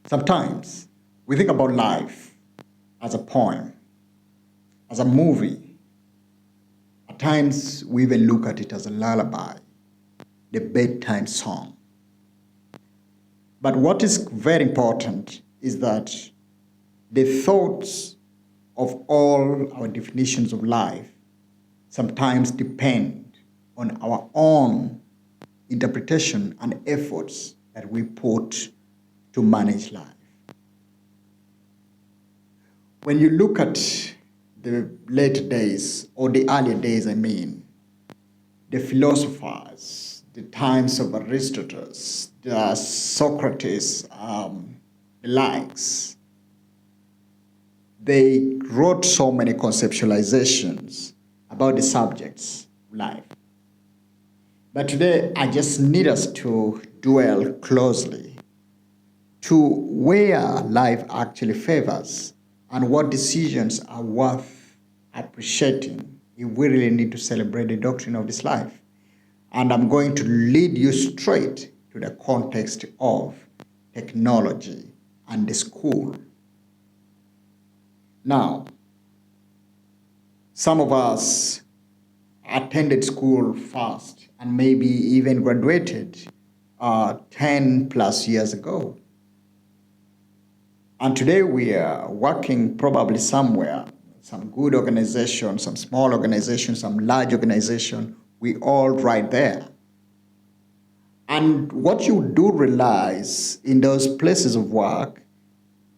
Sometimes we think about life as a poem, as a movie. At times we even look at it as a lullaby, the bedtime song. But what is very important is that the thoughts of all our definitions of life sometimes depend on our own interpretation and efforts that we put to manage life. When you look at the later days, or the earlier days, the philosophers, the times of Aristotle, the Socrates, the likes, they wrote so many conceptualizations about the subjects of life. But today, I just need us to dwell closely to where life actually favors and what decisions are worth appreciating if we really need to celebrate the doctrine of this life. And I'm going to lead you straight to the context of technology and the school. Now, some of us attended school first and maybe even graduated 10 plus years ago. And today we are working probably somewhere, some good organization, some small organization, some large organization, we all right there. And what you do realize in those places of work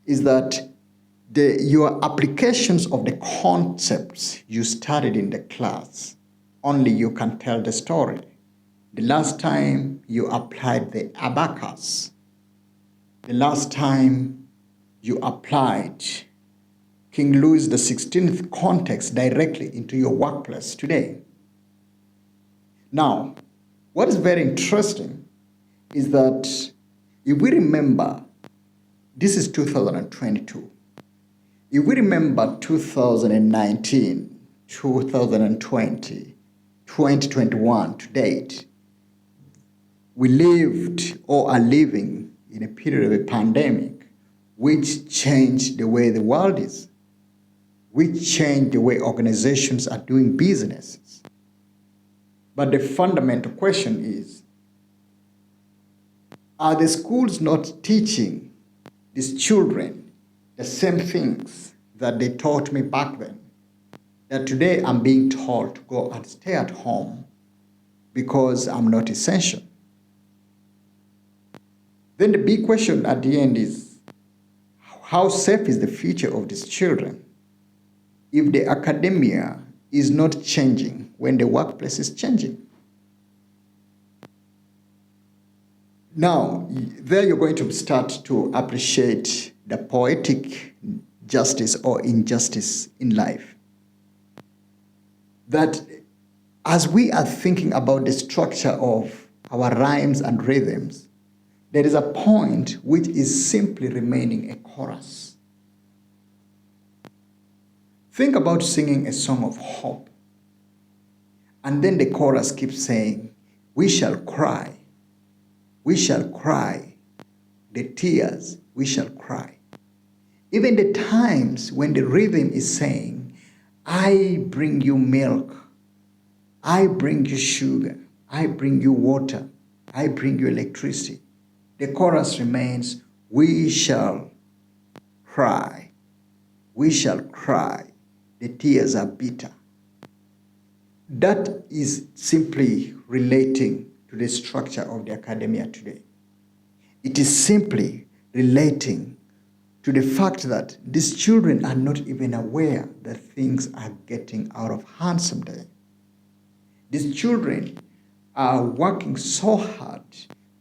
is that your applications of the concepts you studied in the class, only you can tell the story. The last time you applied the abacus, the last time you applied King Louis XVI context directly into your workplace today. Now, what is very interesting is that if we remember, this is 2022. If we remember 2019, 2020, 2021 to date, we lived or are living in a period of a pandemic which changed the way the world is, which changed the way organizations are doing businesses. But the fundamental question is, are the schools not teaching these children the same things that they taught me back then? That today I'm being told to go and stay at home because I'm not essential. Then the big question at the end is, how safe is the future of these children if the academia is not changing when the workplace is changing? Now, there you're going to start to appreciate the poetic justice or injustice in life. That as we are thinking about the structure of our rhymes and rhythms, there is a point which is simply remaining a chorus. Think about singing a song of hope, and then the chorus keeps saying, we shall cry, the tears we shall cry. Even the times when the rhythm is saying, I bring you milk, I bring you sugar, I bring you water, I bring you electricity, the chorus remains, we shall cry, the tears are bitter. That is simply relating to the structure of the academia today. It is simply relating to the fact that these children are not even aware that things are getting out of hand someday. These children are working so hard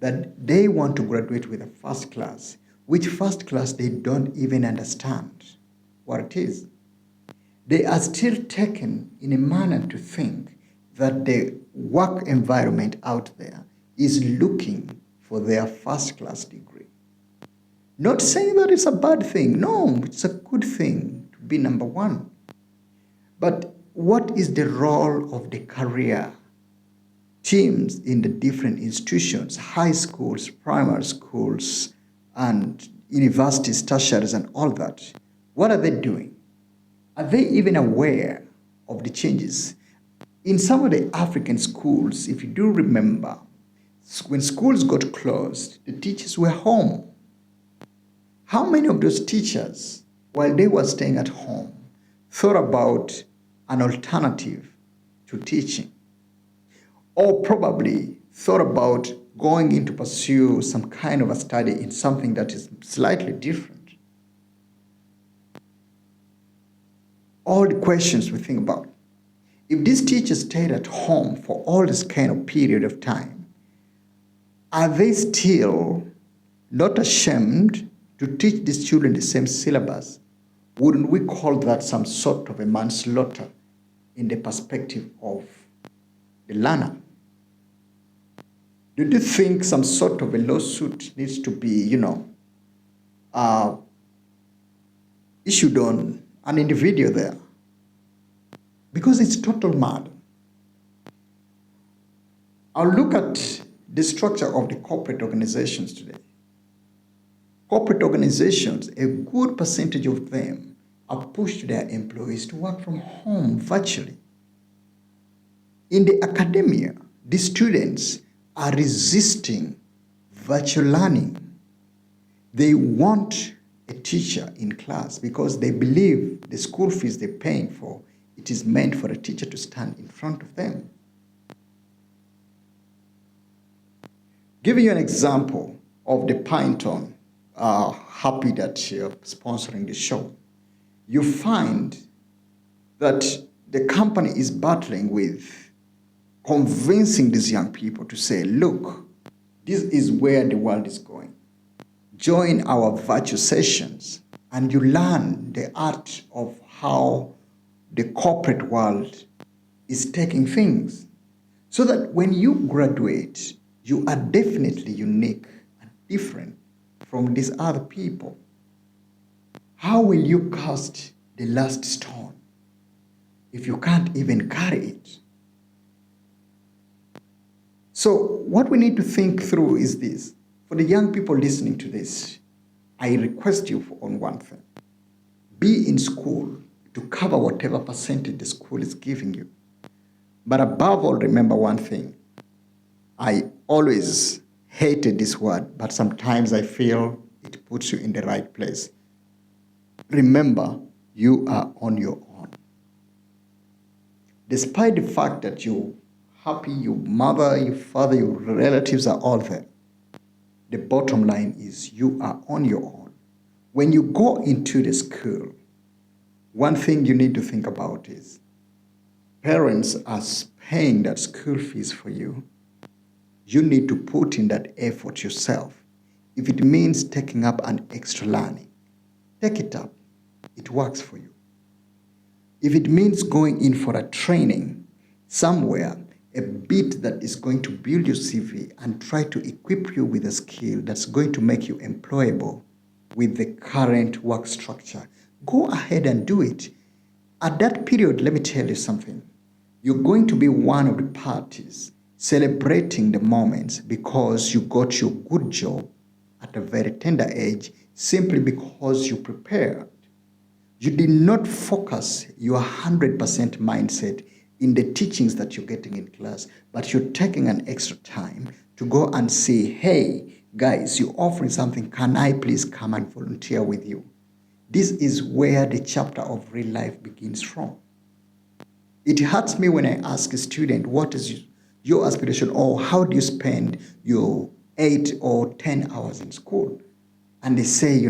that they want to graduate with a first class, which first class they don't even understand what it is. They are still taken in a manner to think that the work environment out there is looking for their first class degree. Not saying that it's a bad thing. No, it's a good thing to be number one. But what is the role of the career teams in the different institutions, high schools, primary schools, and universities, tertiaries, and all that, what are they doing? Are they even aware of the changes? In some of the African schools, if you do remember, when schools got closed, the teachers were home. How many of those teachers, while they were staying at home, thought about an alternative to teaching? Or probably thought about going in to pursue some kind of a study in something that is slightly different? All the questions we think about. If these teachers stayed at home for all this kind of period of time, are they still not ashamed to teach these children the same syllabus? Wouldn't we call that some sort of a manslaughter in the perspective of the learner? Do you think some sort of a lawsuit needs to be, issued on an individual there? Because it's total mad. I'll look at the structure of the corporate organizations today. Corporate organizations, a good percentage of them are pushed their employees to work from home virtually. In the academia, the students are resisting virtual learning. They want a teacher in class because they believe the school fees they're paying for, it is meant for a teacher to stand in front of them. Giving you an example of the Pineton, happy that you're sponsoring the show. You find that the company is battling with convincing these young people to say, look, this is where the world is going. Join our virtual sessions and you learn the art of how the corporate world is taking things. So that when you graduate, you are definitely unique and different from these other people. How will you cast the last stone if you can't even carry it? So what we need to think through is this. For the young people listening to this, I request you on one thing. Be in school to cover whatever percentage the school is giving you. But above all, remember one thing. I always hated this word, but sometimes I feel it puts you in the right place. Remember, you are on your own. Despite the fact that you're happy, your mother, your father, your relatives are all there, the bottom line is you are on your own. When you go into the school, one thing you need to think about is parents are paying that school fees for you. You need to put in that effort yourself. If it means taking up an extra learning, take it up. It works for you. If it means going in for a training somewhere, a bit that is going to build your CV and try to equip you with a skill that's going to make you employable with the current work structure, go ahead and do it. At that period, let me tell you something. You're going to be one of the parties celebrating the moments because you got your good job at a very tender age simply because you prepared. You did not focus your 100% mindset in the teachings that you're getting in class, but you're taking an extra time to go and say, hey, guys, you're offering something. Can I please come and volunteer with you? This is where the chapter of real life begins from. It hurts me when I ask a student, what is your aspiration, or how do you spend your 8 or 10 hours in school? And they say,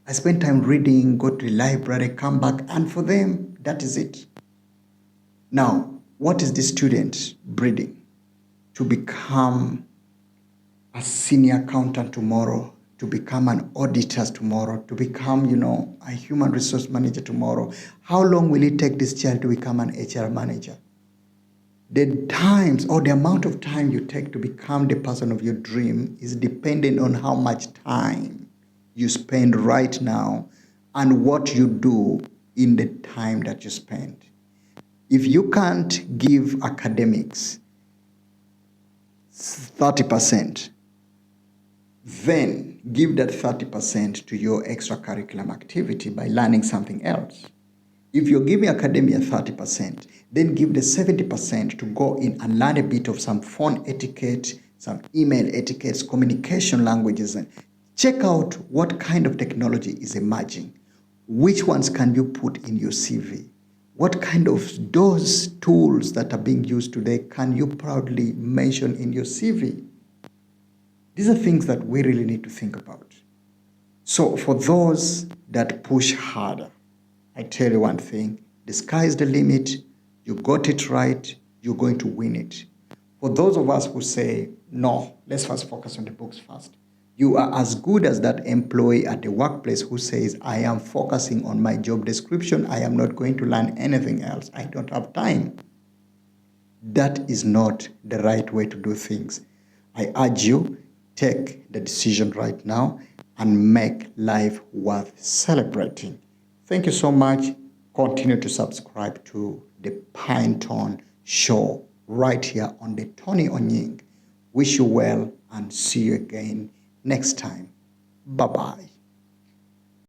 I spend time reading, go to the library, come back, and for them, that is it. Now, what is the student breeding? To become a senior accountant tomorrow, to become an auditor tomorrow, to become, a human resource manager tomorrow. How long will it take this child to become an HR manager? The times or the amount of time you take to become the person of your dream is dependent on how much time you spend right now and what you do in the time that you spend. If you can't give academics 30%, then give that 30% to your extracurricular activity by learning something else. If you're giving academia 30%, then give the 70% to go in and learn a bit of some phone etiquette, some email etiquettes, communication languages, and check out what kind of technology is emerging. Which ones can you put in your CV? What kind of those tools that are being used today can you proudly mention in your CV? These are things that we really need to think about. So for those that push harder, I tell you one thing, the sky is the limit. You got it right, you're going to win it. For those of us who say, no, let's first focus on the books first. You are as good as that employee at the workplace who says, I am focusing on my job description. I am not going to learn anything else. I don't have time. That is not the right way to do things. I urge you, take the decision right now and make life worth celebrating. Thank you so much. Continue to subscribe to the Pinetone Show right here on the Tony Onying. Wish you well and see you again next time. Bye-bye.